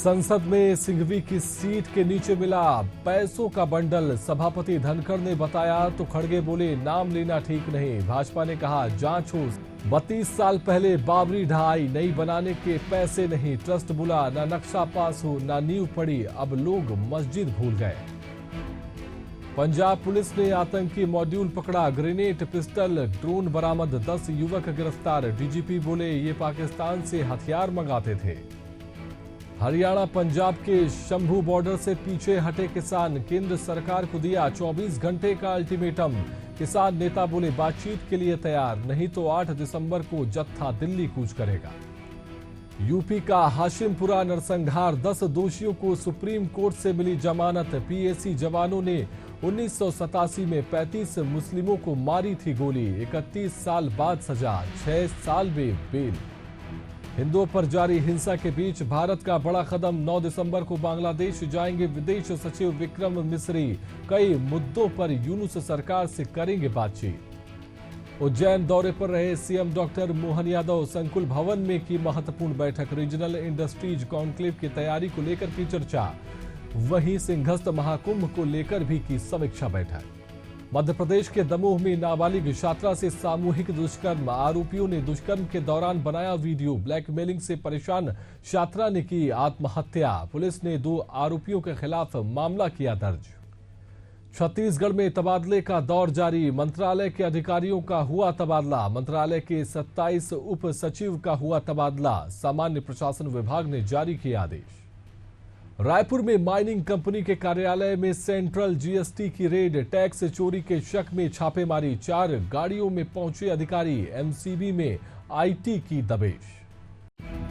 संसद में सिंघवी की सीट के नीचे मिला पैसों का बंडल। सभापति धनखड़ ने बताया तो खड़गे बोले नाम लेना ठीक नहीं। भाजपा ने कहा जांच हो। 32 साल पहले बाबरी ढहाई, नई बनाने के पैसे नहीं। ट्रस्ट बुला, ना नक्शा पास हो, ना नींव पड़ी, अब लोग मस्जिद भूल गए। पंजाब पुलिस ने आतंकी मॉड्यूल पकड़ा, ग्रेनेड, पिस्टल, ड्रोन बरामद, 10 युवक गिरफ्तार। डीजीपी बोले ये पाकिस्तान से हथियार मंगाते थे। हरियाणा पंजाब के शंभू बॉर्डर से पीछे हटे किसान, केंद्र सरकार को दिया 24 घंटे का अल्टीमेटम। किसान नेता बोले बातचीत के लिए तैयार, नहीं तो 8 दिसंबर को जत्था दिल्ली कूच करेगा। यूपी का हाशिमपुरा नरसंहार, 10 दोषियों को सुप्रीम कोर्ट से मिली जमानत। पीएसी जवानों ने 1987 में 35 मुस्लिमों को मारी थी गोली। 31 साल बाद सजा, 6 साल में बेल। हिंदुओं पर जारी हिंसा के बीच भारत का बड़ा कदम, 9 दिसंबर को बांग्लादेश जाएंगे विदेश सचिव विक्रम मिस्री। कई मुद्दों पर यूनुस सरकार से करेंगे बातचीत। उज्जैन दौरे पर रहे सीएम डॉक्टर मोहन यादव, संकुल भवन में की महत्वपूर्ण बैठक। रीजनल इंडस्ट्रीज कॉन्क्लेव की तैयारी को लेकर की चर्चा। वहीं सिंहस्थ महाकुंभ को लेकर भी की समीक्षा बैठक। मध्य प्रदेश के दमोह में नाबालिग छात्रा से सामूहिक दुष्कर्म, आरोपियों ने दुष्कर्म के दौरान बनाया वीडियो। ब्लैकमेलिंग से परेशान छात्रा ने की आत्महत्या। पुलिस ने 2 आरोपियों के खिलाफ मामला किया दर्ज। छत्तीसगढ़ में तबादले का दौर जारी, मंत्रालय के अधिकारियों का हुआ तबादला। मंत्रालय के 27 उप सचिव का हुआ तबादला। सामान्य प्रशासन विभाग ने जारी किया आदेश। रायपुर में माइनिंग कंपनी के कार्यालय में सेंट्रल जीएसटी की रेड, टैक्स चोरी के शक में छापेमारी। 4 गाड़ियों में पहुंचे अधिकारी, एमसीबी में आईटी की दबिश।